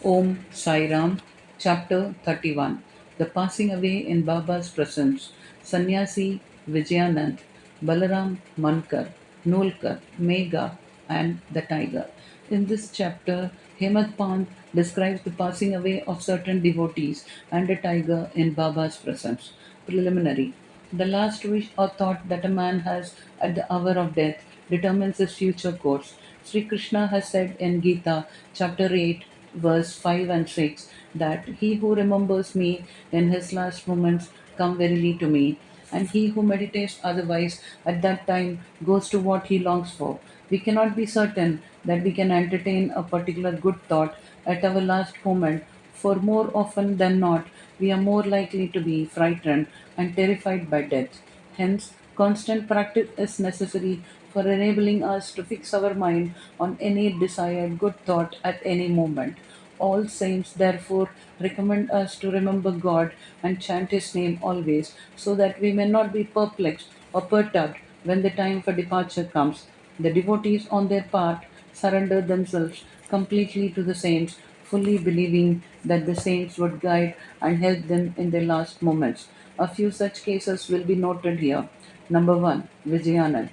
Om Sai Ram, Chapter 31. The Passing Away in Baba's Presence. Sannyasi Vijayanand, Balaram Mankar, Nolkar, Megha, and the Tiger. In this chapter, Hemant Pant describes the passing away of certain devotees and a tiger in Baba's presence. Preliminary. The last wish or thought that a man has at the hour of death determines his future course. Sri Krishna has said in Gita, chapter 8, verse 5 and 6, that he who remembers me in his last moments come verily to me, and he who meditates otherwise at that time goes to what he longs for. We cannot be certain that we can entertain a particular good thought at our last moment, for more often than not, we are more likely to be frightened and terrified by death. Hence, constant practice is necessary for enabling us to fix our mind on any desired good thought at any moment. All saints therefore recommend us to remember God and chant His name always, so that we may not be perplexed or perturbed when the time for departure comes. The devotees, on their part, surrender themselves completely to the saints, fully believing that the saints would guide and help them in their last moments. A few such cases will be noted here. Number 1. Vijayanand.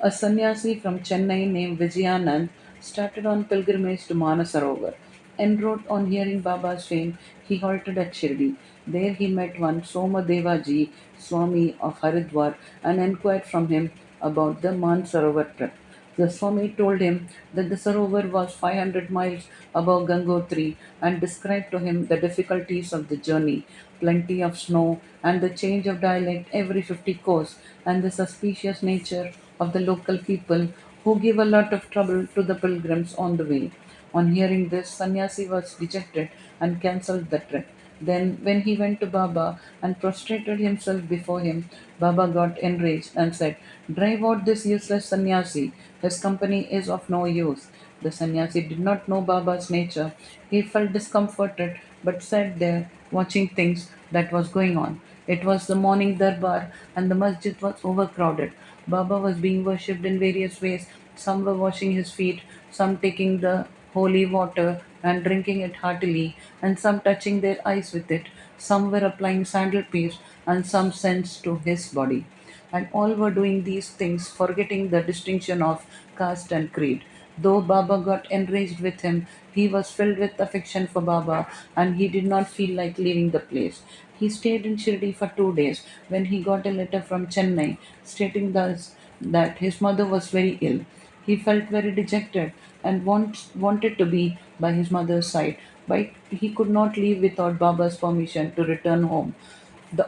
A sannyasi from Chennai named Vijayanand started on pilgrimage to Manasarovar. En route, on hearing Baba's fame, he halted at Shirdi. There he met one Somadevaji, Swami of Haridwar, and inquired from him about the Mansarovar trip. The Swami told him that the Sarovar was 500 miles above Gangotri and described to him the difficulties of the journey, plenty of snow, and the change of dialect every 50 kos, and the suspicious nature of the local people who give a lot of trouble to the pilgrims on the way. On hearing this, Sannyasi was dejected and cancelled the trip. Then, when he went to Baba and prostrated himself before him, Baba got enraged and said, "Drive out this useless sannyasi. His company is of no use." The sannyasi did not know Baba's nature. He felt discomforted but sat there watching things that was going on. It was the morning darbar and the masjid was overcrowded. Baba was being worshipped in various ways. Some were washing his feet, some taking the holy water and drinking it heartily, and some touching their eyes with it. Some were applying sandal paste and some scents to his body. And all were doing these things, forgetting the distinction of caste and creed. Though Baba got enraged with him, he was filled with affection for Baba and he did not feel like leaving the place. He stayed in Shirdi for 2 days when he got a letter from Chennai stating thus that his mother was very ill. He felt very dejected and wanted to be by his mother's side, but he could not leave without Baba's permission to return home. The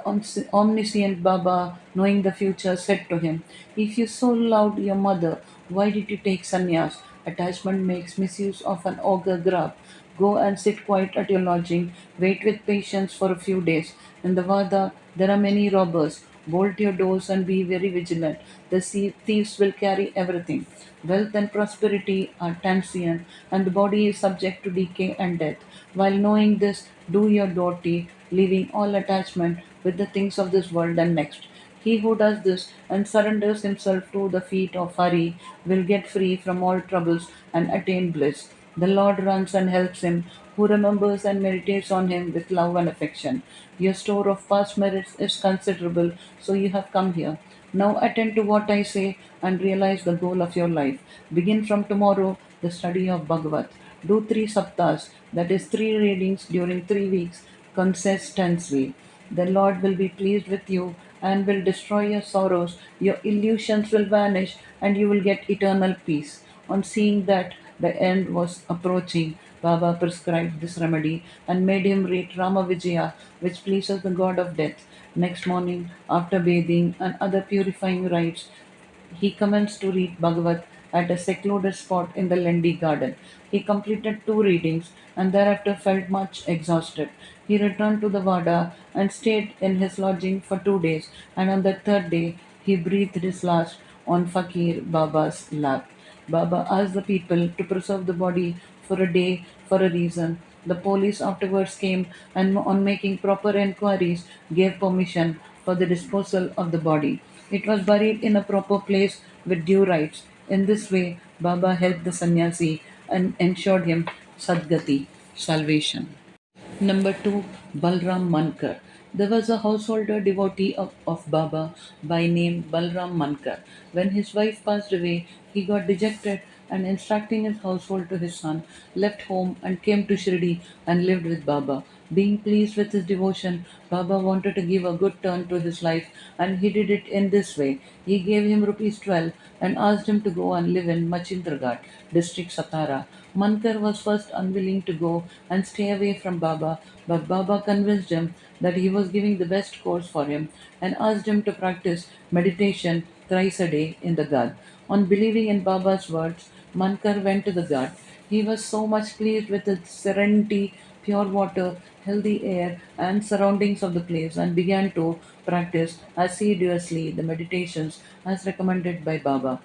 omniscient Baba, knowing the future, said to him, "If you so loved your mother, why did you take sannyas? Attachment makes misuse of an ogre grub. Go and sit quiet at your lodging. Wait with patience for a few days. In the Vada, there are many robbers. Bolt your doors and be very vigilant. The thieves will carry everything. Wealth and prosperity are transient, and the body is subject to decay and death. While knowing this, do your duty, leaving all attachment with the things of this world and next. He who does this and surrenders himself to the feet of Hari will get free from all troubles and attain bliss. The Lord runs and helps him who remembers and meditates on him with love and affection. Your store of past merits is considerable, so you have come here. Now attend to what I say and realize the goal of your life. Begin from tomorrow the study of Bhagavat. Do 3 saptas, that is 3 readings during 3 weeks consistently. The Lord will be pleased with you and will destroy your sorrows. Your illusions will vanish and you will get eternal peace. On seeing that the end was approaching, Baba prescribed this remedy and made him read Rama Vijaya, which pleases the god of death. Next morning, after bathing and other purifying rites, he commenced to read Bhagavat at a secluded spot in the Lendi garden. He completed 2 readings and thereafter felt much exhausted. He returned to the Vada and stayed in his lodging for 2 days, and on the third day he breathed his last on Fakir Baba's lap. Baba asked the people to preserve the body for a day for a reason. The police afterwards came and, on making proper enquiries, gave permission for the disposal of the body. It was buried in a proper place with due rites. In this way, Baba helped the sannyasi and ensured him Sadgati. salvation. Number two, Balram Mankar. There was a householder devotee of Baba by name Balram Mankar. When his wife passed away, he got dejected and, instructing his household to his son, left home and came to Shirdi and lived with Baba. Being pleased with his devotion, Baba wanted to give a good turn to his life, and he did it in this way. He gave him rupees 12 and asked him to go and live in Machindraghat, district Satara. Mankar was first unwilling to go and stay away from Baba, but Baba convinced him that he was giving the best course for him and asked him to practice meditation thrice a day in the Ghat. On believing in Baba's words, Mankar went to the Ghat. He was so much pleased with its serenity, pure water, healthy air, and surroundings of the place, and began to practice assiduously the meditations as recommended by Baba.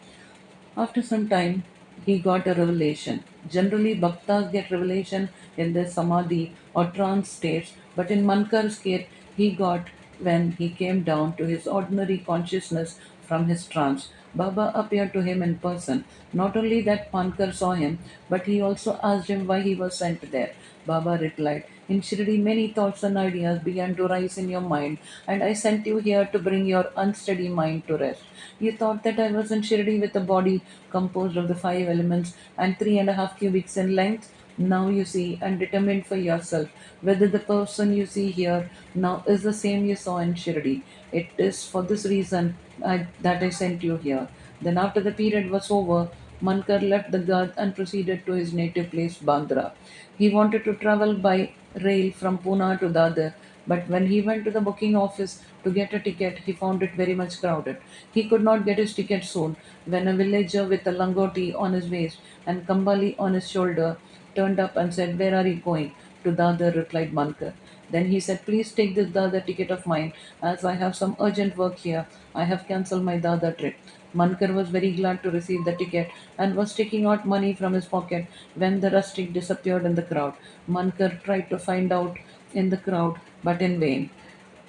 After some time, he got a revelation. Generally, bhaktas get revelation in their samadhi or trance states, but in Mankar's case, he got when he came down to his ordinary consciousness from his trance. Baba appeared to him in person. Not only that Mankar saw him, but he also asked him why he was sent there. Baba replied, in Shirdi, many thoughts and ideas began to rise in your mind, and I sent you here to bring your unsteady mind to rest. You thought that I was in Shirdi with a body composed of the five elements and 3.5 cubits in length. Now you see and determine for yourself whether the person you see here now is the same you saw in Shirdi. It is for this reason that I sent you here. Then, after the period was over, Mankar left the Gad and proceeded to his native place, Bandra. He wanted to travel by rail from Pune to Dadar, but when he went to the booking office to get a ticket, he found it very much crowded. He could not get his ticket soon when a villager with a langoti on his waist and kambali on his shoulder turned up and said, where are you going? To Dadar, replied Mankar. Then he said, please take this Dadar ticket of mine, as I have some urgent work here. I have cancelled my Dadar trip. Mankar was very glad to receive the ticket and was taking out money from his pocket when the rustic disappeared in the crowd. Mankar tried to find out in the crowd, but in vain.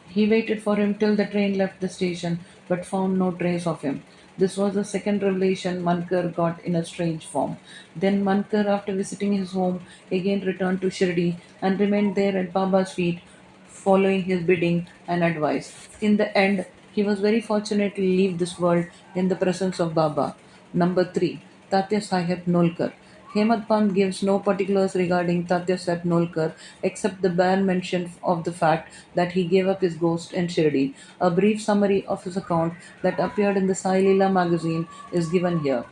He waited for him till the train left the station, but found no trace of him. This was the second revelation Mankar got in a strange form. Then Mankar, after visiting his home, again returned to Shirdi and remained there at Baba's feet, following his bidding and advice. In the end, he was very fortunate to leave this world in the presence of Baba. Number 3. Tatya Sahib Nolkar. Hemad Pant gives no particulars regarding Tatya Sahib Nolkar except the bare mention of the fact that he gave up his ghost in Shirdi. A brief summary of his account that appeared in the Sai Leela magazine is given here.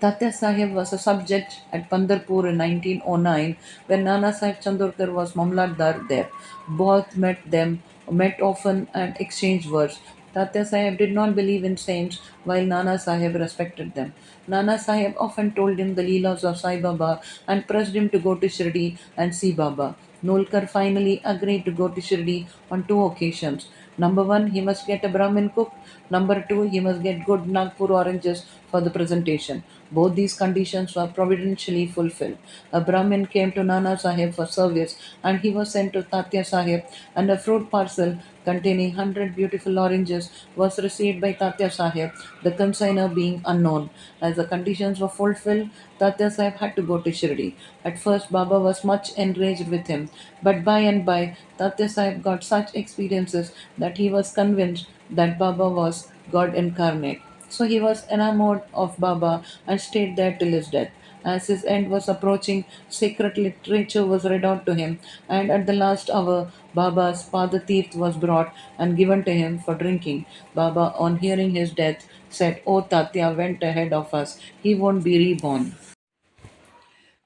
Tatya Sahib was a subject at Pandarpur in 1909 when Nana Sahib Chandorkar was Mamlatdar there. Both met often and exchanged words. Tatya Sahib did not believe in saints while Nana Sahib respected them. Nana Sahib often told him the Leelas of Sai Baba and pressed him to go to Shirdi and see Baba. Nolkar finally agreed to go to Shirdi on two occasions. Number one, he must get a Brahmin cook. Number two, he must get good Nagpur oranges for the presentation. Both these conditions were providentially fulfilled. A Brahmin came to Nana Sahib for service, and he was sent to Tatya Sahib, and a fruit parcel containing 100 beautiful oranges was received by Tatya Sahib, the consignor being unknown. As the conditions were fulfilled, Tatya Sahib had to go to Shirdi. At first, Baba was much enraged with him, but by and by, Tatya Sahib got such experiences that he was convinced that Baba was God incarnate. So he was enamored of Baba and stayed there till his death. As his end was approaching, sacred literature was read out to him, and at the last hour, Baba's Padatirth was brought and given to him for drinking. Baba, on hearing his death, said, "O Tatya went ahead of us. He won't be reborn."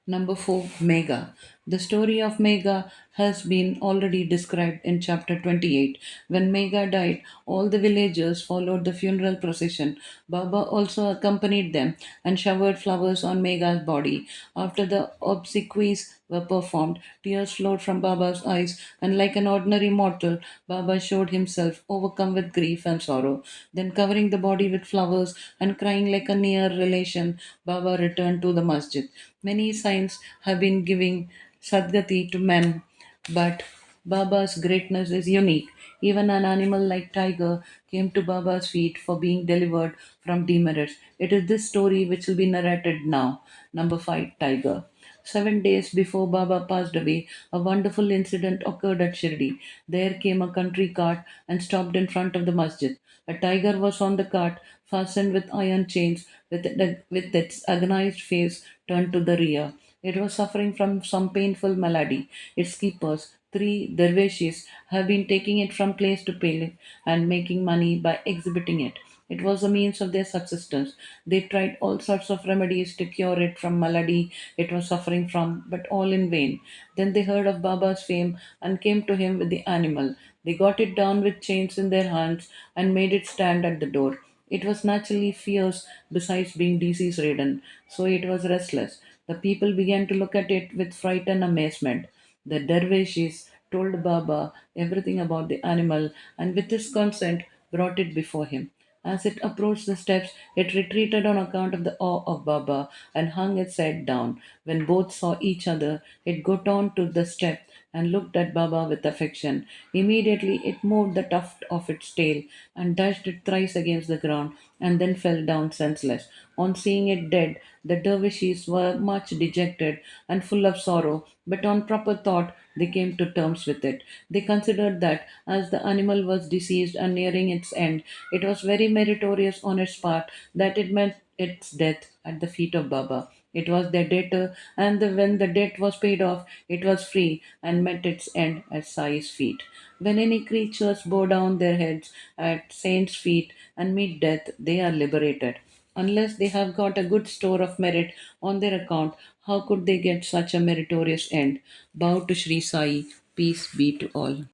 Number 4, Mega. The story of Mega has been already described in chapter 28. When Mega died, all the villagers followed the funeral procession. Baba also accompanied them and showered flowers on Mega's body. After the obsequies were performed, tears flowed from Baba's eyes, and like an ordinary mortal, Baba showed himself overcome with grief and sorrow. Then, covering the body with flowers and crying like a near relation, Baba returned to the masjid. Many signs have been giving Sadgati to men, but Baba's greatness is unique. Even an animal like tiger came to Baba's feet for being delivered from demerits. It is this story which will be narrated now. Number 5, Tiger. 7 days before Baba passed away, a wonderful incident occurred at Shirdi. There came a country cart and stopped in front of the masjid. A tiger was on the cart, fastened with iron chains, with its agonized face turned to the rear. It was suffering from some painful malady. Its keepers, three dervishes, have been taking it from place to place and making money by exhibiting it. It was a means of their subsistence. They tried all sorts of remedies to cure it from malady it was suffering from, but all in vain. Then they heard of Baba's fame and came to him with the animal. They got it down with chains in their hands and made it stand at the door. It was naturally fierce, besides being disease ridden, so it was restless. The people began to look at it with fright and amazement. The dervishes told Baba everything about the animal and, with his consent, brought it before him. As it approached the steps, it retreated on account of the awe of Baba and hung its head down. When both saw each other, it got on to the step and looked at Baba with affection. Immediately, it moved the tuft of its tail and dashed it thrice against the ground and then fell down senseless. On seeing it dead, the dervishes were much dejected and full of sorrow, but on proper thought, they came to terms with it. They considered that, as the animal was diseased and nearing its end, it was very meritorious on its part that it met its death at the feet of Baba. It was their debtor, and when the debt was paid off, it was free and met its end at Sai's feet. When any creatures bow down their heads at saints' feet and meet death, they are liberated. Unless they have got a good store of merit on their account, how could they get such a meritorious end? Bow to Sri Sai. Peace be to all.